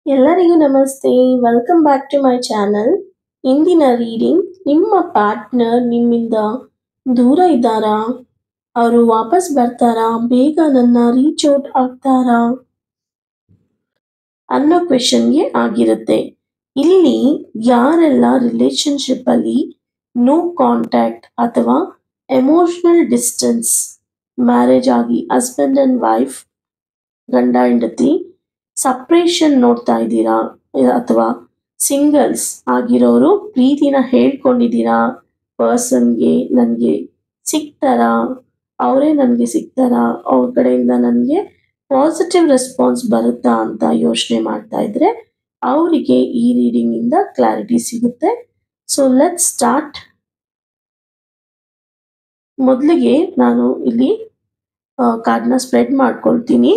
ಎಲ್ಲರಿಗೂ ನಮಸ್ತೆ. Welcome back to my channel. ಇಂದಿನ ರೀಡಿಂಗ್, ನಿಮ್ಮ ಪಾರ್ಟ್ನರ್ ನಿಮ್ಮಿಂದ ದೂರ ಇದ್ದಾರಾ? ಅವರು ವಾಪಸ್ ಬರ್ತಾರಾ? ಬೇಗ ನನ್ನ ರೀಚ್ ಔಟ್ ಆಗ್ತಾರಾ ಅನ್ನೋ ಕ್ವೆಶನ್ಗೆ ಆಗಿರುತ್ತೆ. ಇಲ್ಲಿ ಯಾರೆಲ್ಲ ರಿಲೇಶನ್ಶಿಪ್ ಅಲ್ಲಿ ನೋ ಕಾಂಟ್ಯಾಕ್ಟ್ ಅಥವಾ ಎಮೋಷನಲ್ ಡಿಸ್ಟೆನ್ಸ್, ಮ್ಯಾರೇಜ್ ಆಗಿ ಹಸ್ಬೆಂಡ್ ಅಂಡ್ ವೈಫ್, ಗಂಡ ಹೆಂಡತಿ ಸಪ್ರೇಷನ್ ನೋಡ್ತಾ ಇದ್ದೀರಾ, ಅಥವಾ ಸಿಂಗಲ್ಸ್ ಆಗಿರೋರು ಪ್ರೀತಿನ ಹೇಳ್ಕೊಂಡಿದ್ದೀರಾ ಪರ್ಸನ್ಗೆ, ನನಗೆ ಸಿಗ್ತಾರಾ, ಅವರೇ ನನಗೆ ಸಿಗ್ತಾರಾ, ಅವ್ರ ಕಡೆಯಿಂದ ನನಗೆ ಪಾಸಿಟಿವ್ ರೆಸ್ಪಾನ್ಸ್ ಬರುತ್ತಾ ಅಂತ ಯೋಚನೆ ಮಾಡ್ತಾ ಇದ್ರೆ ಅವರಿಗೆ ಈ ರೀಡಿಂಗ್ ಇಂದ ಕ್ಲಾರಿಟಿ ಸಿಗುತ್ತೆ. So let's start. ಮೊದಲಿಗೆ ನಾನು ಇಲ್ಲಿ ಕಾರ್ಡ್ನ ಸ್ಪ್ರೆಡ್ ಮಾಡ್ಕೊಳ್ತೀನಿ.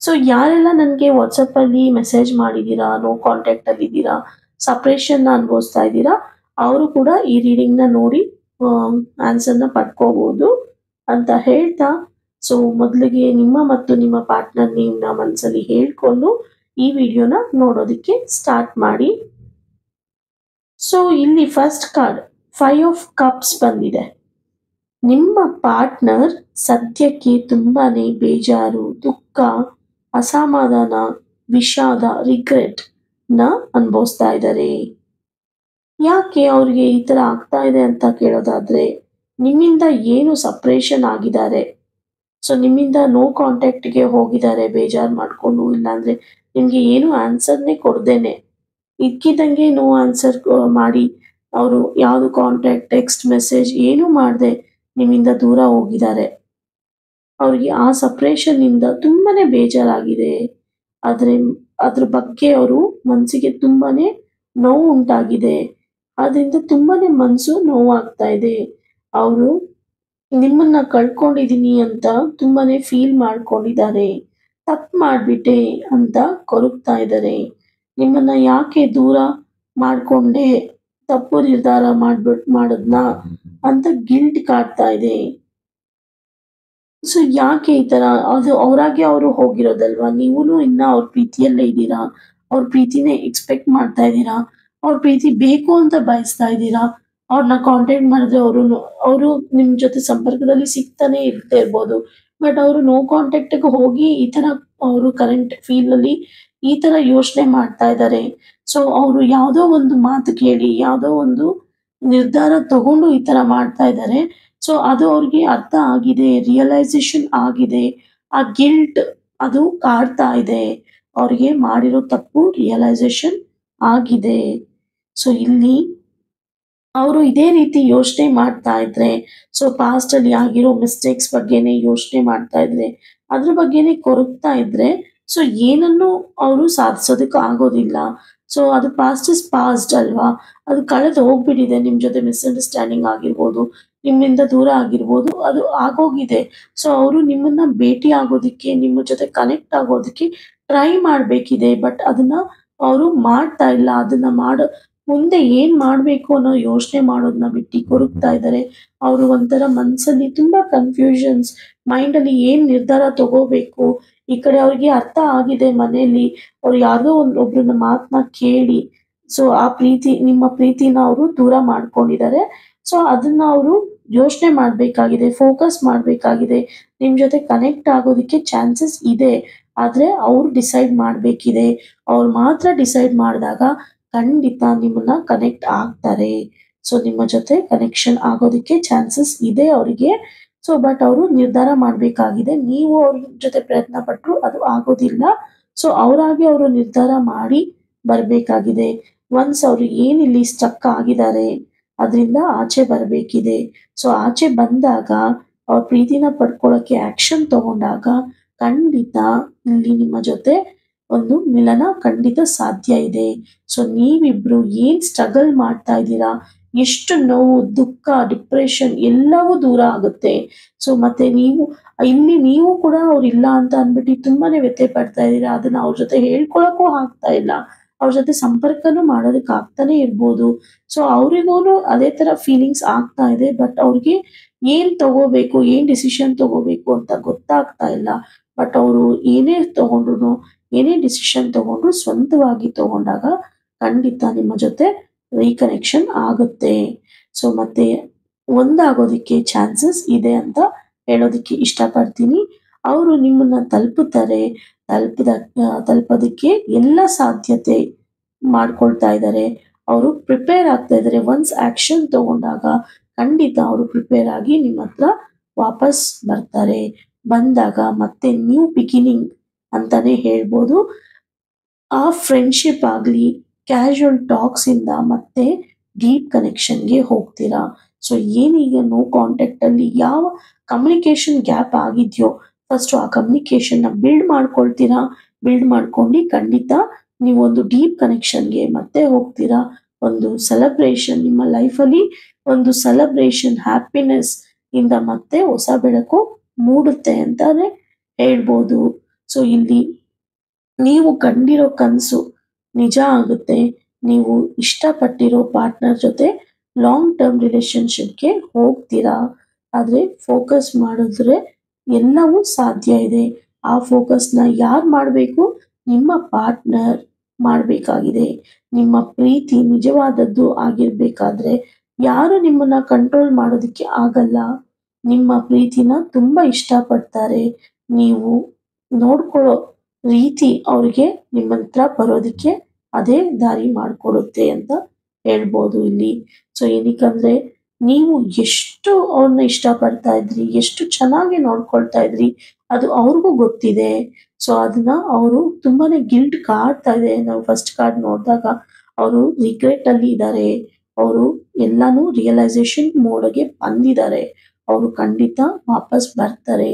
ಸೊ ಯಾರೆಲ್ಲ ನನಗೆ ವಾಟ್ಸಪ್ಪಲ್ಲಿ ಮೆಸೇಜ್ ಮಾಡಿದ್ದೀರಾ, ನೋ ಕಾಂಟ್ಯಾಕ್ಟಲ್ಲಿ ಇದ್ದೀರಾ, ಸಪ್ರೇಷನ್ನ ಅನುಭವಿಸ್ತಾ ಇದ್ದೀರಾ, ಅವರು ಕೂಡ ಈ ರೀಡಿಂಗ್ನ ನೋಡಿ ಆನ್ಸರ್ನ ಪಡ್ಕೋಬೋದು ಅಂತ ಹೇಳ್ತಾ, ಸೊ ಮೊದಲಿಗೆ ನಿಮ್ಮ ಮತ್ತು ನಿಮ್ಮ ಪಾರ್ಟ್ನರ್ ನೇಮ್ನ ಮನಸ್ಸಲ್ಲಿ ಹೇಳ್ಕೊಂಡು ಈ ವಿಡಿಯೋನ ನೋಡೋದಕ್ಕೆ ಸ್ಟಾರ್ಟ್ ಮಾಡಿ. ಸೊ ಇಲ್ಲಿ ಫಸ್ಟ್ ಕಾರ್ಡ್ 5 ಆಫ್ ಕಪ್ಸ್ ಬಂದಿದೆ. ನಿಮ್ಮ ಪಾರ್ಟ್ನರ್ ಸದ್ಯಕ್ಕೆ ತುಂಬಾನೇ ಬೇಜಾರು, ದುಃಖ, ಅಸಮಾಧಾನ, ವಿಷಾದ, ರಿಗ್ರೆಟ್ ನ ಅನುಭವಿಸ್ತಾ ಇದ್ದಾರೆ. ಯಾಕೆ ಅವ್ರಿಗೆ ಈ ತರ ಆಗ್ತಾ ಇದೆ ಅಂತ ಕೇಳೋದಾದ್ರೆ, ನಿಮ್ಮಿಂದ ಏನು ಸಪ್ರೇಷನ್ ಆಗಿದ್ದಾರೆ, ಸೊ ನಿಮ್ಮಿಂದ ನೋ ಕಾಂಟ್ಯಾಕ್ಟ್ಗೆ ಹೋಗಿದ್ದಾರೆ ಬೇಜಾರು ಮಾಡ್ಕೊಂಡು, ಇಲ್ಲಾಂದ್ರೆ ನಿಮ್ಗೆ ಏನು ಆನ್ಸರ್ನೇ ಕೊಡ್ದೇನೆ ಇಕ್ಕಿದಂಗೆ ನೋ ಆನ್ಸರ್ ಮಾಡಿ ಅವರು ಯಾವುದು ಕಾಂಟ್ಯಾಕ್ಟ್, ಟೆಕ್ಸ್ಟ್ ಮೆಸೇಜ್ ಏನು ಮಾಡದೆ ನಿಮ್ಮಿಂದ ದೂರ ಹೋಗಿದ್ದಾರೆ. ಅವ್ರಿಗೆ ಆ ಸಪ್ರೇಷನ್ ಇಂದ ತುಂಬಾನೇ ಬೇಜಾರಾಗಿದೆ. ಅದ್ರ ಬಗ್ಗೆ ಅವರು ಮನಸ್ಸಿಗೆ ತುಂಬಾನೇ ನೋವು ಉಂಟಾಗಿದೆ. ಅದರಿಂದ ತುಂಬಾನೇ ಮನಸ್ಸು ನೋವಾಗ್ತಾ ಇದೆ. ಅವರು ನಿಮ್ಮನ್ನ ಕಳ್ಕೊಂಡಿದೀನಿ ಅಂತ ತುಂಬಾನೇ ಫೀಲ್ ಮಾಡ್ಕೊಂಡಿದ್ದಾರೆ. ತಪ್ಪು ಮಾಡ್ಬಿಟ್ಟೆ ಅಂತ ಕೊರಗ್ತಾ ಇದ್ದಾರೆ. ನಿಮ್ಮನ್ನ ಯಾಕೆ ದೂರ ಮಾಡ್ಕೊಂಡೆ, ತಪ್ಪು ನಿರ್ಧಾರ ಮಾಡೋದ್ನ ಅಂತ ಗಿಲ್ಟ್ ಕಾಡ್ತಾ ಇದೆ. ಸೊ ಯಾಕೆ ಈ ತರ, ಅದು ಅವರಾಗೆ ಅವರು ಹೋಗಿರೋದಲ್ವಾ, ನೀವು ಇನ್ನ ಅವ್ರ ಪ್ರೀತಿಯಲ್ಲೇ ಇದ್ದೀರಾ, ಅವ್ರ ಪ್ರೀತಿನೇ ಎಕ್ಸ್ಪೆಕ್ಟ್ ಮಾಡ್ತಾ ಇದ್ದೀರಾ, ಅವ್ರ ಪ್ರೀತಿ ಬೇಕು ಅಂತ ಬಯಸ್ತಾ ಇದ್ದೀರಾ. ಅವ್ರನ್ನ ಕಾಂಟ್ಯಾಕ್ಟ್ ಮಾಡಿದ್ರೆ ಅವರು ನಿಮ್ ಜೊತೆ ಸಂಪರ್ಕದಲ್ಲಿ ಸಿಗ್ತಾನೆ ಇರ್ತಾ ಇರ್ಬೋದು, ಬಟ್ ಅವರು ನೋ ಕಾಂಟ್ಯಾಕ್ಟ್ಗೆ ಹೋಗಿ ಈ ತರ ಅವರು ಕರೆಂಟ್ ಫೀಲ್ ಅಲ್ಲಿ ಈ ತರ ಯೋಚನೆ ಮಾಡ್ತಾ ಇದ್ದಾರೆ. ಸೊ ಅವರು ಯಾವುದೋ ಒಂದು ಮಾತು ಕೇಳಿ, ಯಾವುದೋ ಒಂದು ನಿರ್ಧಾರ ತಗೊಂಡು ಈ ತರ ಮಾಡ್ತಾ ಇದ್ದಾರೆ. ಸೊ ಅದು ಅವ್ರಿಗೆ ಅರ್ಥ ಆಗಿದೆ, ರಿಯಲೈಸೇಷನ್ ಆಗಿದೆ. ಆ ಗಿಲ್ಟ್ ಅದು ಕಾಡ್ತಾ ಇದೆ. ಅವ್ರಿಗೆ ಮಾಡಿರೋ ತಪ್ಪು ರಿಯಲೈಸೇಷನ್ ಆಗಿದೆ. ಸೊ ಇಲ್ಲಿ ಅವರು ಇದೇ ರೀತಿ ಯೋಚನೆ ಮಾಡ್ತಾ ಇದ್ರೆ, ಸೊ ಪಾಸ್ಟ್ ಅಲ್ಲಿ ಆಗಿರೋ ಮಿಸ್ಟೇಕ್ಸ್ ಬಗ್ಗೆನೇ ಯೋಚನೆ ಮಾಡ್ತಾ ಇದ್ರೆ, ಅದ್ರ ಬಗ್ಗೆನೇ ಕೊರಗ್ತಾ ಇದ್ರೆ, ಸೊ ಏನನ್ನು ಅವರು ಸಾಧಿಸೋದಕ್ಕೆ ಆಗೋದಿಲ್ಲ. ಸೊ ಅದು ಪಾಸ್ಟ್ ಇಸ್ ಪಾಸ್ಟ್ ಅಲ್ವಾ, ಅದು ಕಳೆದು ಹೋಗ್ಬಿಟ್ಟಿದೆ. ನಿಮ್ ಜೊತೆ ಮಿಸ್ಅಂಡರ್ಸ್ಟ್ಯಾಂಡಿಂಗ್ ಆಗಿರ್ಬೋದು, ನಿಮ್ಮಿಂದ ದೂರ ಆಗಿರ್ಬೋದು, ಅದು ಆಗೋಗಿದೆ. ಸೊ ಅವರು ನಿಮ್ಮನ್ನ ಭೇಟಿ ಆಗೋದಿಕ್ಕೆ, ನಿಮ್ಮ ಜೊತೆ ಕನೆಕ್ಟ್ ಆಗೋದಕ್ಕೆ ಟ್ರೈ ಮಾಡ್ಬೇಕಿದೆ, ಬಟ್ ಅದನ್ನ ಅವರು ಮಾಡ್ತಾ ಇಲ್ಲ. ಅದನ್ನ ಮುಂದೆ ಏನ್ ಮಾಡ್ಬೇಕು ಅನ್ನೋ ಯೋಚನೆ ಮಾಡೋದನ್ನ ಬಿಟ್ಟು ಕೊರಗ್ತಾ ಇದ್ದಾರೆ. ಅವರು ಒಂಥರ ಮನ್ಸಲ್ಲಿ ತುಂಬಾ ಕನ್ಫ್ಯೂಷನ್ಸ್, ಮೈಂಡ್ ಅಲ್ಲಿ ಏನ್ ನಿರ್ಧಾರ ತಗೋಬೇಕು. ಈ ಕಡೆ ಅವ್ರಿಗೆ ಅರ್ಥ ಆಗಿದೆ, ಮನೆಯಲ್ಲಿ ಅವ್ರು ಯಾರ್ದೋ ಒಬ್ರನ್ನ ಮಾತನ್ನ ಕೇಳಿ, ಸೊ ಆ ನಿಮ್ಮ ಪ್ರೀತಿನ ಅವರು ದೂರ ಮಾಡ್ಕೊಂಡಿದ್ದಾರೆ. ಸೊ ಅದನ್ನ ಅವರು ಯೋಚನೆ ಮಾಡ್ಬೇಕಾಗಿದೆ, ಫೋಕಸ್ ಮಾಡ್ಬೇಕಾಗಿದೆ. ನಿಮ್ ಜೊತೆ ಕನೆಕ್ಟ್ ಆಗೋದಕ್ಕೆ ಚಾನ್ಸಸ್ ಇದೆ, ಆದ್ರೆ ಅವ್ರು ಡಿಸೈಡ್ ಮಾಡ್ಬೇಕಿದೆ. ಅವ್ರು ಮಾತ್ರ ಡಿಸೈಡ್ ಮಾಡಿದಾಗ ಖಂಡಿತ ನಿಮ್ಮನ್ನ ಕನೆಕ್ಟ್ ಆಗ್ತಾರೆ. ಸೊ ನಿಮ್ಮ ಜೊತೆ ಕನೆಕ್ಷನ್ ಆಗೋದಕ್ಕೆ ಚಾನ್ಸಸ್ ಇದೆ ಅವರಿಗೆ. ಸೊ ಬಟ್ ಅವರು ನಿರ್ಧಾರ ಮಾಡ್ಬೇಕಾಗಿದೆ. ನೀವು ಅವ್ರ ಜೊತೆ ಪ್ರಯತ್ನ ಪಟ್ಟರು ಅದು ಆಗೋದಿಲ್ಲ. ಸೊ ಅವರಾಗಿ ಅವರು ನಿರ್ಧಾರ ಮಾಡಿ ಬರ್ಬೇಕಾಗಿದೆ. ಒನ್ಸ್ ಅವ್ರು ಏನಿಲ್ಲಿ ಸ್ಟಕ್ ಆಗಿದ್ದಾರೆ ಅದರಿಂದ ಆಚೆ ಬರಬೇಕಿದೆ. ಸೊ ಆಚೆ ಬಂದಾಗ ಅವ್ರ ಪ್ರೀತಿನ ಪಡ್ಕೊಳ್ಳೋಕೆ ಆಕ್ಷನ್ ತಗೊಂಡಾಗ ಖಂಡಿತ ಇಲ್ಲಿ ನಿಮ್ಮ ಜೊತೆ ಒಂದು ಮಿಲನ ಖಂಡಿತ ಸಾಧ್ಯ ಇದೆ. ಸೊ ನೀವಿಬ್ರು ಏನ್ ಸ್ಟ್ರಗಲ್ ಮಾಡ್ತಾ ಇದ್ದೀರಾ, ಎಷ್ಟು ನೋವು, ದುಃಖ, ಡಿಪ್ರೆಷನ್ ಎಲ್ಲವೂ ದೂರ ಆಗುತ್ತೆ. ಸೊ ಮತ್ತೆ ನೀವು ಕೂಡ ಅವ್ರು ಇಲ್ಲ ಅಂತ ಅಂದ್ಬಿಟ್ಟು ತುಂಬಾನೇ ವ್ಯಥೆ ಪಡ್ತಾ ಇದ್ದೀರಾ. ಅದನ್ನ ಅವ್ರ ಜೊತೆ ಹೇಳ್ಕೊಳಕ್ಕೂ ಆಗ್ತಾ ಇಲ್ಲ, ಅವ್ರ ಜೊತೆ ಸಂಪರ್ಕನೂ ಮಾಡೋದಕ್ಕೆ ಆಗ್ತಾನೆ ಇರ್ಬೋದು. ಸೊ ಅವ್ರಿಗೂನು ಅದೇ ತರ ಫೀಲಿಂಗ್ಸ್ ಆಗ್ತಾ ಇದೆ, ಬಟ್ ಅವ್ರಿಗೆ ಏನ್ ತಗೋಬೇಕು, ಏನ್ ಡಿಸಿಷನ್ ತಗೋಬೇಕು ಅಂತ ಗೊತ್ತಾಗ್ತಾ ಇಲ್ಲ. ಬಟ್ ಅವರು ಏನೇ ತಗೊಂಡ್ರು, ಏನೇ ಡಿಸಿಷನ್ ತಗೊಂಡ್ರು ಸ್ವಂತವಾಗಿ ತಗೊಂಡಾಗ ಖಂಡಿತ ನಿಮ್ಮ ಜೊತೆ ರೀಕನೆಕ್ಷನ್ ಆಗುತ್ತೆ. ಸೊ ಮತ್ತೆ ಒಂದಾಗೋದಕ್ಕೆ ಚಾನ್ಸಸ್ ಇದೆ ಅಂತ ಹೇಳೋದಕ್ಕೆ ಇಷ್ಟಪಡ್ತೀನಿ. ಅವರು ನಿಮ್ಮನ್ನ ತಲುಪೋದಕ್ಕೆ ಎಲ್ಲ ಸಾಧ್ಯತೆ ಮಾಡ್ಕೊಳ್ತಾ ಇದ್ದಾರೆ. ಅವರು ಪ್ರಿಪೇರ್ ಆಗ್ತಾ ಇದ್ದಾರೆ. ಒನ್ಸ್ ಆಕ್ಷನ್ ತಗೊಂಡಾಗ ಖಂಡಿತ ಅವರು ಪ್ರಿಪೇರ್ ಆಗಿ ನಿಮ್ಮ ಹತ್ರ ವಾಪಸ್ ಬರ್ತಾರೆ. ಬಂದಾಗ ಮತ್ತೆ ನ್ಯೂ ಬಿಗಿನಿಂಗ್ ಅಂತಾನೆ ಹೇಳ್ಬೋದು. ಆ ಫ್ರೆಂಡ್ಶಿಪ್ ಆಗಲಿ ಕ್ಯಾಶುವಲ್ ಟಾಕ್ಸ್ ಇಂದ ಮತ್ತೆ ಡೀಪ್ ಕನೆಕ್ಷನ್ಗೆ ಹೋಗ್ತೀರಾ. ಸೊ ಏನೀಗ ನೋ ಕಾಂಟ್ಯಾಕ್ಟ್ ಅಲ್ಲಿ ಯಾವ ಕಮ್ಯುನಿಕೇಶನ್ ಗ್ಯಾಪ್ ಆಗಿದೆಯೋ ಫಸ್ಟ್ ಆ ಕಮ್ಯುನಿಕೇಶನ್ ನ ಬಿಲ್ಡ್ ಮಾಡ್ಕೊಳ್ತೀರಾ. ಬಿಲ್ಡ್ ಮಾಡ್ಕೊಂಡು ಖಂಡಿತ ನೀವು ಒಂದು ಡೀಪ್ ಕನೆಕ್ಷನ್ಗೆ ಮತ್ತೆ ಹೋಗ್ತೀರಾ. ಒಂದು ಸೆಲೆಬ್ರೇಷನ್ ನಿಮ್ಮ ಲೈಫಲ್ಲಿ ಒಂದು ಸೆಲೆಬ್ರೇಷನ್ ಹ್ಯಾಪಿನೆಸ್ ಇಂದ ಮತ್ತೆ ಹೊಸ ಬೆಳಕು ಮೂಡುತ್ತೆ ಅಂತಾನೆ ಹೇಳ್ಬೋದು. ಸೊ ಇಲ್ಲಿ ನೀವು ಕಂಡಿರೋ ಕನಸು ನಿಜ ಆಗುತ್ತೆ. ನೀವು ಇಷ್ಟಪಟ್ಟಿರೋ ಪಾರ್ಟ್ನರ್ ಜೊತೆ ಲಾಂಗ್ ಟರ್ಮ್ ರಿಲೇಶನ್ಶಿಪ್ಗೆ ಹೋಗ್ತೀರಾ. ಆದರೆ ಫೋಕಸ್ ಮಾಡಿದ್ರೆ ಎಲ್ಲವೂ ಸಾಧ್ಯ ಇದೆ. ಆ ಫೋಕಸ್ನ ಯಾರು ಮಾಡಬೇಕು? ನಿಮ್ಮ ಪಾರ್ಟ್ನರ್ ಮಾಡಬೇಕಾಗಿದೆ. ನಿಮ್ಮ ಪ್ರೀತಿ ನಿಜವಾದದ್ದು ಆಗಿರ್ಬೇಕಾದ್ರೆ ಯಾರು ನಿಮ್ಮನ್ನ ಕಂಟ್ರೋಲ್ ಮಾಡೋದಕ್ಕೆ ಆಗಲ್ಲ. ನಿಮ್ಮ ಪ್ರೀತಿನ ತುಂಬಾ ಇಷ್ಟಪಡ್ತಾರೆ. ನೀವು ನೋಡ್ಕೊಳ್ಳೋ ರೀತಿ ಅವ್ರಿಗೆ ನಿಮ್ಮ ಹತ್ರ ಬರೋದಕ್ಕೆ ಅದೇ ದಾರಿ ಮಾಡಿಕೊಡುತ್ತೆ ಅಂತ ಹೇಳ್ಬೋದು ಇಲ್ಲಿ. ಸೊ ಏನಕ್ಕಂದ್ರೆ ನೀವು ಎಷ್ಟು ಅವ್ರನ್ನ ಇಷ್ಟಪಡ್ತಾ ಇದ್ರಿ, ಎಷ್ಟು ಚೆನ್ನಾಗಿ ನೋಡ್ಕೊಳ್ತಾ ಇದ್ರಿ ಅದು ಅವ್ರಿಗೂ ಗೊತ್ತಿದೆ. ಸೊ ಅದನ್ನ ಅವರು ತುಂಬಾನೇ ಗಿಲ್ಟ್ ಕಾಡ್ತಾ ಇದೆ. ನಾವು ಫಸ್ಟ್ ಕಾರ್ಡ್ ನೋಡಿದಾಗ ಅವರು ರಿಗ್ರೆಟ್ ಅಲ್ಲಿ ಇದ್ದಾರೆ. ಅವರು ಎಲ್ಲಾನು ರಿಯಲೈಸೇಷನ್ ಮೋಡ್ಗೆ ಬಂದಿದ್ದಾರೆ. ಅವರು ಖಂಡಿತ ವಾಪಸ್ ಬರ್ತಾರೆ,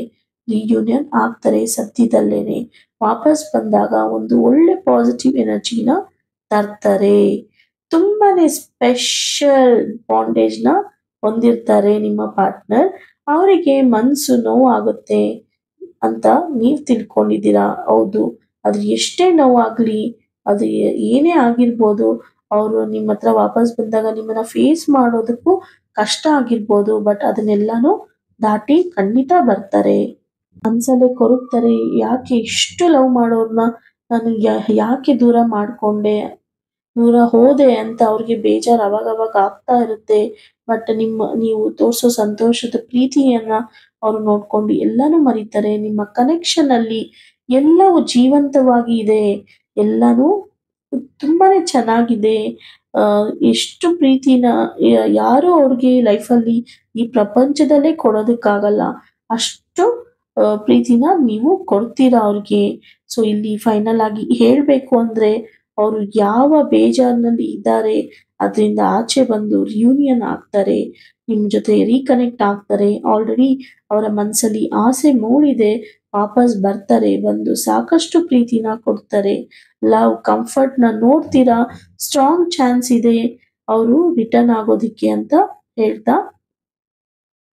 ರಿಯೂನಿಯನ್ ಆಗ್ತಾರೆ ಸದ್ಯದಲ್ಲೇನೆ. ವಾಪಸ್ ಬಂದಾಗ ಒಂದು ಒಳ್ಳೆ ಪಾಸಿಟಿವ್ ಎನರ್ಜಿನ ತರ್ತಾರೆ. ತುಂಬಾನೇ ಸ್ಪೆಷಲ್ ಬಾಂಡೇಜ್ನ ಹೊಂದಿರ್ತಾರೆ ನಿಮ್ಮ ಪಾರ್ಟ್ನರ್. ಅವರಿಗೆ ಮನಸ್ಸು ನೋವಾಗುತ್ತೆ ಅಂತ ನೀವು ತಿಳ್ಕೊಂಡಿದ್ದೀರಾ. ಹೌದು, ಅದು ಎಷ್ಟೇ ನೋವಾಗ್ಲಿ, ಅದು ಏನೇ ಆಗಿರ್ಬೋದು, ಅವರು ನಿಮ್ಮ ಹತ್ರ ವಾಪಸ್ ಬಂದಾಗ ನಿಮ್ಮನ್ನ ಫೇಸ್ ಮಾಡೋದಕ್ಕೂ ಕಷ್ಟ ಆಗಿರ್ಬೋದು. ಬಟ್ ಅದನ್ನೆಲ್ಲಾನು ದಾಟಿ ಖಂಡಿತ ಬರ್ತಾರೆ. ಮನ್ಸಲ್ಲೇ ಕೊರಗ್ತಾರೆ, ಯಾಕೆ ಇಷ್ಟು ಲವ್ ಮಾಡೋರ್ನ ನಾನು ಯಾಕೆ ದೂರ ಹೋದೆ ಅಂತ ಅವ್ರಿಗೆ ಬೇಜಾರು ಅವಾಗವಾಗ ಆಗ್ತಾ ಇರುತ್ತೆ. ಬಟ್ ನೀವು ತೋರಿಸೋ ಸಂತೋಷದ ಪ್ರೀತಿಯನ್ನ ಅವರು ನೋಡ್ಕೊಂಡು ಎಲ್ಲಾನು ಮರೀತಾರೆ. ನಿಮ್ಮ ಕನೆಕ್ಷನ್ ಅಲ್ಲಿ ಎಲ್ಲವೂ ಜೀವಂತವಾಗಿ ಇದೆ, ಎಲ್ಲಾನು ತುಂಬಾನೇ ಚೆನ್ನಾಗಿದೆ. ಎಷ್ಟು ಪ್ರೀತಿನ ಯಾರು ಅವ್ರಿಗೆ ಲೈಫಲ್ಲಿ ಈ ಪ್ರಪಂಚದಲ್ಲೇ ಕೊಡೋದಕ್ಕಾಗಲ್ಲ. ಅಷ್ಟು ಪ್ರೀತಿನ ನೀವು ಕೊಡ್ತೀರಾ ಅವ್ರಿಗೆ. ಸೊ ಇಲ್ಲಿ ಫೈನಲ್ ಆಗಿ ಹೇಳ್ಬೇಕು ಅಂದ್ರೆ ಅವರು ಯಾವ ಬೇಜಾರಿನಲ್ಲಿ ಇದ್ದಾರೆ ಅದರಿಂದ ಆಚೆ ಬಂದು ರಿಯೂನಿಯನ್ ಆಗ್ತಾರೆ, ನಿಮ್ಮ ಜೊತೆ ರೀಕನೆಕ್ಟ್ ಆಗ್ತಾರೆ. ಆಲ್ರೆಡಿ ಅವರ ಮನಸ್ಸಲ್ಲಿ ಆಸೆ ಮೂಡಿದೆ, ವಾಪಸ್ ಬರ್ತಾರೆ, ಬಂದು ಸಾಕಷ್ಟು ಪ್ರೀತಿನ ಕೊಡ್ತಾರೆ. ಲವ್ ಕಂಫರ್ಟ್ನ ನೋಡ್ತೀರಾ. ಸ್ಟ್ರಾಂಗ್ ಚಾನ್ಸ್ ಇದೆ ಅವರು ರಿಟರ್ನ್ ಆಗೋದಿಕ್ಕೆ ಅಂತ ಹೇಳ್ತಾ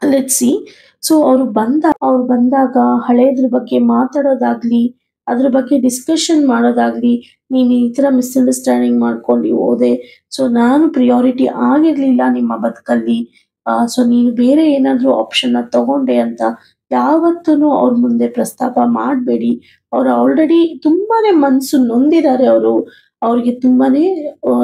ಲೆಟ್ಸ್ ಸಿ. ಸೊ ಅವ್ರು ಬಂದಾಗ ಹಳೇದ್ರ ಬಗ್ಗೆ ಮಾತಾಡೋದಾಗ್ಲಿ, ಅದ್ರ ಬಗ್ಗೆ ಡಿಸ್ಕಷನ್ ಮಾಡೋದಾಗ್ಲಿ, ನೀನು ಈ ಥರ ಮಿಸ್ಅಂಡರ್ಸ್ಟ್ಯಾಂಡಿಂಗ್ ಮಾಡ್ಕೊಂಡು ಹೋದೆ, ಸೊ ನಾನು ಪ್ರಿಯಾರಿಟಿ ಆಗಿರ್ಲಿಲ್ಲ ನಿಮ್ಮ ಬದುಕಲ್ಲಿ, ಸೊ ನೀನು ಬೇರೆ ಏನಾದರೂ ಆಪ್ಷನ್ನ ತಗೊಂಡೆ ಅಂತ ಯಾವತ್ತೂ ಅವ್ರ ಮುಂದೆ ಪ್ರಸ್ತಾಪ ಮಾಡಬೇಡಿ. ಅವ್ರು ಆಲ್ರೆಡಿ ತುಂಬಾನೇ ಮನಸ್ಸು ನೊಂದಿದ್ದಾರೆ. ಅವ್ರಿಗೆ ತುಂಬಾನೇ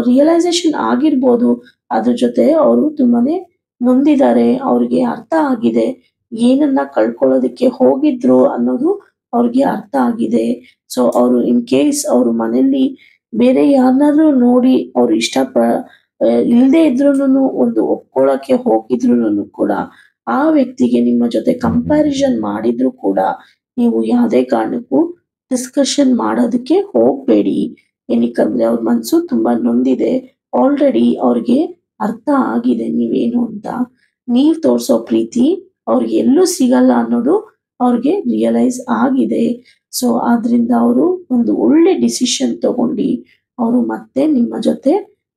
ರಿಯಲೈಸೇಷನ್ ಆಗಿರ್ಬೋದು. ಅದ್ರ ಜೊತೆ ಅವರು ತುಂಬಾನೇ ನೊಂದಿದ್ದಾರೆ. ಅವ್ರಿಗೆ ಅರ್ಥ ಆಗಿದೆ ಏನನ್ನ ಕಳ್ಕೊಳ್ಳೋದಕ್ಕೆ ಹೋಗಿದ್ರು ಅನ್ನೋದು ಅವ್ರಿಗೆ ಅರ್ಥ ಆಗಿದೆ. ಸೊ ಅವರು ಇನ್ ಕೇಸ್ ಅವರು ಮನೆಯಲ್ಲಿ ಬೇರೆ ಯಾರನ್ನಾದ್ರೂ ನೋಡಿ ಅವ್ರು ಇಲ್ಲದೆ ಇದ್ರೂನು ಒಂದು ಒಪ್ಕೊಳ್ಳೋಕೆ ಹೋಗಿದ್ರು ಕೂಡ ಆ ವ್ಯಕ್ತಿಗೆ ನಿಮ್ಮ ಜೊತೆ ಕಂಪ್ಯಾರಿಸನ್ ಮಾಡಿದ್ರು ಕೂಡ ನೀವು ಯಾವುದೇ ಕಾರಣಕ್ಕೂ ಡಿಸ್ಕಷನ್ ಮಾಡೋದಕ್ಕೆ ಹೋಗ್ಬೇಡಿ. ಏನಕ್ಕಂದ್ರೆ ಅವ್ರ ಮನಸ್ಸು ತುಂಬಾ ನೊಂದಿದೆ. ಆಲ್ರೆಡಿ ಅವ್ರಿಗೆ ಅರ್ಥ ಆಗಿದೆ ನೀವೇನು ಅಂತ. ನೀವ್ ತೋರ್ಸೋ ಪ್ರೀತಿ ಅವ್ರಿಗೆ ಎಲ್ಲೂ ಸಿಗಲ್ಲ ಅನ್ನೋದು ಅವ್ರಿಗೆ ರಿಯಲೈಸ್ ಆಗಿದೆ. ಸೊ ಆದ್ರಿಂದ ಅವರು ಒಂದು ಒಳ್ಳೆ ಡಿಸಿಷನ್ ತಗೊಂಡು ಅವರು ಮತ್ತೆ ನಿಮ್ಮ ಜೊತೆ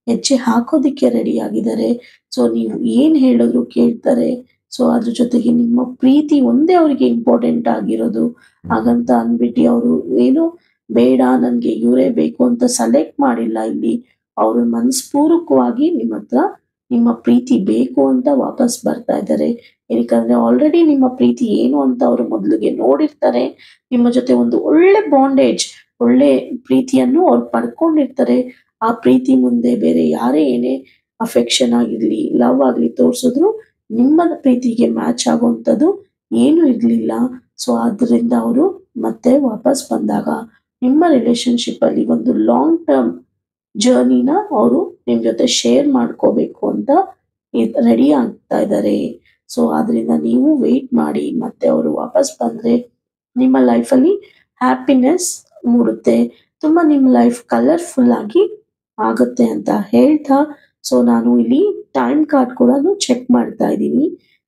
ಹೆಜ್ಜೆ ಹಾಕೋದಿಕ್ಕೆ ರೆಡಿ ಆಗಿದ್ದಾರೆ. ಸೊ ನೀವು ಏನ್ ಹೇಳಿದ್ರು ಕೇಳ್ತಾರೆ. ಸೊ ಅದ್ರ ಜೊತೆಗೆ ನಿಮ್ಮ ಪ್ರೀತಿ ಒಂದೇ ಅವರಿಗೆ ಇಂಪಾರ್ಟೆಂಟ್ ಆಗಿರೋದು. ಹಾಗಂತ ಅಂದ್ಬಿಟ್ಟು ಅವರು ಏನು ಬೇಡ ನನ್ಗೆ ಇವರೇ ಬೇಕು ಅಂತ ಸೆಲೆಕ್ಟ್ ಮಾಡಿಲ್ಲ. ಇಲ್ಲಿ ಅವರು ಮನಸ್ಪೂರ್ವಕವಾಗಿ ನಿಮ್ಮ ಪ್ರೀತಿ ಬೇಕು ಅಂತ ವಾಪಸ್ ಬರ್ತಾ ಇದ್ದಾರೆ. ಏನಕ್ಕಂದ್ರೆ ಆಲ್ರೆಡಿ ನಿಮ್ಮ ಪ್ರೀತಿ ಏನು ಅಂತ ಅವರು ಮೊದಲಿಗೆ ನೋಡಿರ್ತಾರೆ. ನಿಮ್ಮ ಜೊತೆ ಒಂದು ಒಳ್ಳೆ ಬಾಂಡೇಜ್ ಒಳ್ಳೆ ಪ್ರೀತಿಯನ್ನು ಅವ್ರು ಪಡ್ಕೊಂಡಿರ್ತಾರೆ. ಆ ಪ್ರೀತಿ ಮುಂದೆ ಬೇರೆ ಯಾರೇ ಏನೇ ಅಫೆಕ್ಷನ್ ಆಗಿರ್ಲಿ, ಲವ್ ಆಗ್ಲಿ ತೋರ್ಸಿದ್ರು ನಿಮ್ಮ ಪ್ರೀತಿಗೆ ಮ್ಯಾಚ್ ಆಗುವಂಥದ್ದು ಏನು ಇರ್ಲಿಲ್ಲ. ಸೊ ಆದ್ರಿಂದ ಅವರು ಮತ್ತೆ ವಾಪಸ್ ಬಂದಾಗ ನಿಮ್ಮ ರಿಲೇಶನ್ಶಿಪ್ ಅಲ್ಲಿ ಒಂದು ಲಾಂಗ್ ಟರ್ಮ್ ಜರ್ನಿನ ಅವರು ನಿಮ್ ಜೊತೆ ಶೇರ್ ಮಾಡ್ಕೋಬೇಕು ಅಂತ ರೆಡಿ ಆಗ್ತಾ ಇದ್ದಾರೆ. ಸೊ ಆದ್ರಿಂದ ನೀವು ವೇಟ್ ಮಾಡಿ, ಮತ್ತೆ ಅವರು ವಾಪಸ್ ಬಂದ್ರೆ ನಿಮ್ಮ ಲೈಫಲ್ಲಿ ಹ್ಯಾಪಿನೆಸ್ ಮೂಡುತ್ತೆ, ತುಂಬಾ ನಿಮ್ಮ ಲೈಫ್ ಕಲರ್ಫುಲ್ ಆಗಿ ಆಗುತ್ತೆ ಅಂತ ಹೇಳ್ತಾ, ಸೊ ನಾನು ಇಲ್ಲಿ ಟೈಮ್ ಕಾರ್ಡ್ ಕೂಡ ಚೆಕ್ ಮಾಡ್ತಾ ಇದ್ದೀನಿ.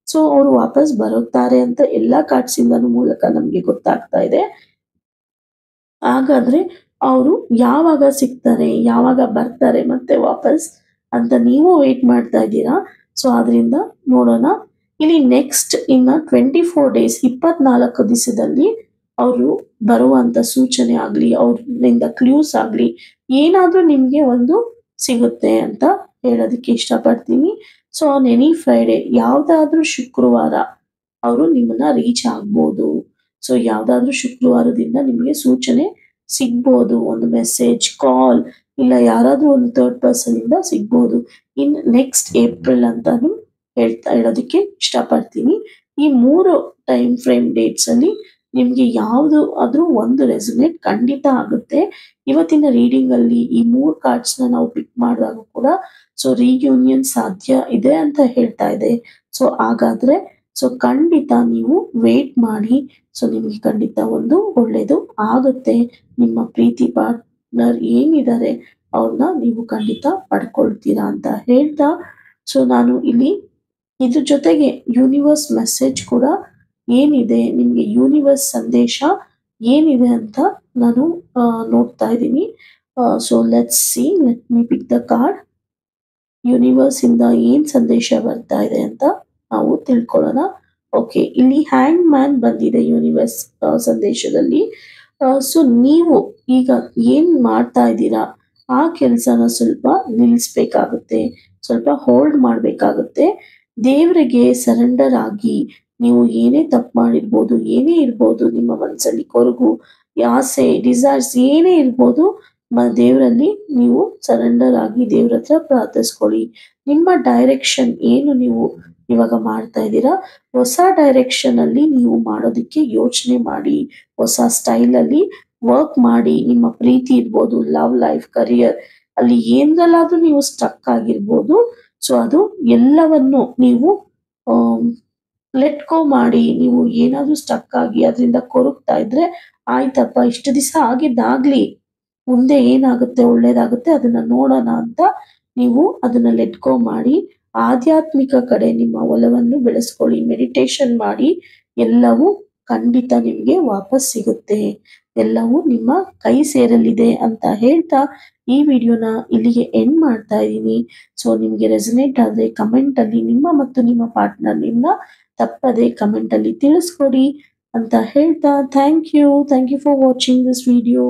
ಸೊ ಅವರು ವಾಪಸ್ ಬರುತ್ತಾರೆ ಅಂತ ಎಲ್ಲಾ ಕಾರ್ಡ್ಸ್ ಇಂದನೂ ಮೂಲಕ ನಮ್ಗೆ ಗೊತ್ತಾಗ್ತಾ ಇದೆ. ಹಾಗಾದ್ರೆ ಅವರು ಯಾವಾಗ ಸಿಗ್ತಾರೆ, ಯಾವಾಗ ಬರ್ತಾರೆ ಮತ್ತೆ ವಾಪಸ್ ಅಂತ ನೀವು ವೇಟ್ ಮಾಡ್ತಾ ಇದ್ದೀರಾ. ಸೊ ಆದ್ರಿಂದ ನೋಡೋಣ. ಇಲ್ಲಿ ನೆಕ್ಸ್ಟ್ ಇನ್ನ 24 ಡೇಸ್ 24 ದಿವಸದಲ್ಲಿ ಅವರು ಬರುವಂತ ಸೂಚನೆ ಆಗ್ಲಿ, ಅವ್ರಿಂದ ಕ್ಲೂಸ್ ಆಗ್ಲಿ ಏನಾದ್ರೂ ನಿಮ್ಗೆ ಒಂದು ಸಿಗುತ್ತೆ ಅಂತ ಹೇಳೋದಕ್ಕೆ ಇಷ್ಟಪಡ್ತೀನಿ. ಸೊ ಆನ್ ಎನಿ ಫ್ರೈಡೆ, ಯಾವ್ದಾದ್ರೂ ಶುಕ್ರವಾರ ಅವರು ನಿಮ್ಮನ್ನ ರೀಚ್ ಆಗ್ಬೋದು. ಸೊ ಯಾವ್ದಾದ್ರೂ ಶುಕ್ರವಾರದಿಂದ ನಿಮ್ಗೆ ಸೂಚನೆ ಸಿಗ್ಬೋದು, ಒಂದು ಮೆಸೇಜ್, ಕಾಲ್, ಇಲ್ಲ ಯಾರಾದ್ರೂ ಒಂದು ಥರ್ಡ್ ಪರ್ಸನ್ ಇಂದ ಸಿಗ್ಬೋದು. ಇನ್ ನೆಕ್ಸ್ಟ್ ಏಪ್ರಿಲ್ ಅಂತಾನು ಹೇಳೋದಕ್ಕೆ ಇಷ್ಟಪಡ್ತೀನಿ. ಈ 3 ಟೈಮ್ ಫ್ರೇಮ್ ಡೇಟ್ಸ್ ಅಲ್ಲಿ ನಿಮ್ಗೆ ಯಾವ್ದು ಆದ್ರೂ ಒಂದು ರೆಸೊನೇಟ್ ಖಂಡಿತ ಆಗುತ್ತೆ. ಇವತ್ತಿನ ರೀಡಿಂಗ್ ಅಲ್ಲಿ ಈ 3 ಕಾರ್ಡ್ಸ್ ನಾವು ಪಿಕ್ ಮಾಡಿದಾಗ ಕೂಡ ಸೊ ರಿಯೂನಿಯನ್ ಸಾಧ್ಯ ಇದೆ ಅಂತ ಹೇಳ್ತಾ ಇದೆ. ಸೊ ಹಾಗಾದ್ರೆ ಸೊ ಖಂಡಿತ ನೀವು ವೇಟ್ ಮಾಡಿ. ಸೊ ನಿಮ್ಗೆ ಖಂಡಿತ ಒಂದು ಒಳ್ಳೇದು ಆಗುತ್ತೆ. ನಿಮ್ಮ ಪ್ರೀತಿ ಪಾರ್ಟ್ನರ್ ಏನಿದ್ದಾರೆ ಅವ್ರನ್ನ ನೀವು ಖಂಡಿತ ಪಡ್ಕೊಳ್ತೀರಾ ಅಂತ ಹೇಳ್ತಾ, ಸೊ ನಾನು ಇಲ್ಲಿ ಇದ್ರ ಜೊತೆಗೆ ಯೂನಿವರ್ಸ್ ಮೆಸೇಜ್ ಕೂಡ ಏನಿದೆ, ನಿಮ್ಗೆ ಯೂನಿವರ್ಸ್ ಸಂದೇಶ ಏನಿದೆ ಅಂತ ನಾನು ನೋಡ್ತಾ ಇದ್ದೀನಿ. So let's see, let me pick the card. Universe ಇಂದ ಏನ್ ಸಂದೇಶ ಬರ್ತಾ ಇದೆ ಅಂತ ನಾವು ತಿಳ್ಕೊಳ್ಳೋಣ. ಓಕೆ, ಇಲ್ಲಿ ಹ್ಯಾಂಗ್ ಮ್ಯಾನ್ ಬಂದಿದೆ ಯೂನಿವರ್ಸ್ ಸಂದೇಶದಲ್ಲಿ. ಸೊ ನೀವು ಈಗ ಏನ್ ಮಾಡ್ತಾ ಇದ್ದೀರಾ ಆ ಕೆಲಸನ ಸ್ವಲ್ಪ ನಿಲ್ಲಿಸ್ಬೇಕಾಗುತ್ತೆ, ಸ್ವಲ್ಪ ಹೋಲ್ಡ್ ಮಾಡ್ಬೇಕಾಗುತ್ತೆ. ದೇವರಿಗೆ ಸರೆಂಡರ್ ಆಗಿ ನೀವು ಏನೇ ತಪ್ಪು ಮಾಡಿರ್ಬೋದು, ಏನೇ ಇರ್ಬೋದು, ನಿಮ್ಮ ಮನಸ್ಸಲ್ಲಿ ಕೊರಗು, ಆಸೆ, ಡಿಸೈರ್ಸ್ ಏನೇ ಇರ್ಬೋದು, ದೇವರಲ್ಲಿ ನೀವು ಸರೆಂಡರ್ ಆಗಿ ದೇವ್ರ ಹತ್ರ ಪ್ರಾರ್ಥಿಸ್ಕೊಳ್ಳಿ. ನಿಮ್ಮ ಡೈರೆಕ್ಷನ್ ಏನು ನೀವು ಇವಾಗ ಮಾಡ್ತಾ ಇದ್ದೀರಾ, ಹೊಸ ಡೈರೆಕ್ಷನ್ ಅಲ್ಲಿ ನೀವು ಮಾಡೋದಕ್ಕೆ ಯೋಚನೆ ಮಾಡಿ, ಹೊಸ ಸ್ಟೈಲ್ ಅಲ್ಲಿ ವರ್ಕ್ ಮಾಡಿ. ನಿಮ್ಮ ಪ್ರೀತಿ ಇರ್ಬೋದು, ಲವ್ ಲೈಫ್, ಕರಿಯರ್ ಅಲ್ಲಿ ಏನ್ರಲ್ಲಾದ್ರೂ ನೀವು ಸ್ಟಕ್ ಆಗಿರ್ಬೋದು. ಸೊ ಅದು ಎಲ್ಲವನ್ನು ನೀವು ಲೆಟ್ ಗೋ ಮಾಡಿ. ನೀವು ಏನಾದ್ರೂ ಸ್ಟಕ್ ಆಗಿ ಅದರಿಂದ ಕೊರಗ್ತಾ ಇದ್ರೆ, ಆಯ್ತಪ್ಪ ಇಷ್ಟು ದಿವಸ ಆಗಿದ್ದಾಗ್ಲಿ, ಮುಂದೆ ಏನಾಗುತ್ತೆ ಒಳ್ಳೇದಾಗುತ್ತೆ ಅದನ್ನ ನೋಡೋಣ ಅಂತ ನೀವು ಅದನ್ನ ಲೆಟ್ ಗೋ ಮಾಡಿ. ಆಧ್ಯಾತ್ಮಿಕ ಕಡೆ ನಿಮ್ಮ ಒಲವನ್ನು ಬೆಳೆಸ್ಕೊಳ್ಳಿ, ಮೆಡಿಟೇಷನ್ ಮಾಡಿ. ಎಲ್ಲವೂ ಖಂಡಿತ ನಿಮ್ಗೆ ವಾಪಸ್ ಸಿಗುತ್ತೆ, ಎಲ್ಲವೂ ನಿಮ್ಮ ಕೈ ಸೇರಲಿದೆ ಅಂತ ಹೇಳ್ತಾ ಈ ವಿಡಿಯೋನ ಇಲ್ಲಿಗೆ ಎಂಡ್ ಮಾಡ್ತಾ ಇದ್ದೀನಿ. ಸೊ ನಿಮ್ಗೆ ರೆಸನೇಟ್ ಆದ್ರೆ ಕಮೆಂಟ್ ಅಲ್ಲಿ ನಿಮ್ಮ ಮತ್ತು ನಿಮ್ಮ ಪಾರ್ಟ್ನರ್ ನಿಮ್ನ ತಪ್ಪದೆ ಕಮೆಂಟ್ ಅಲ್ಲಿ ತಿಳಿಸ್ಕೊಡಿ ಅಂತ ಹೇಳ್ತಾ, thank you for watching this video.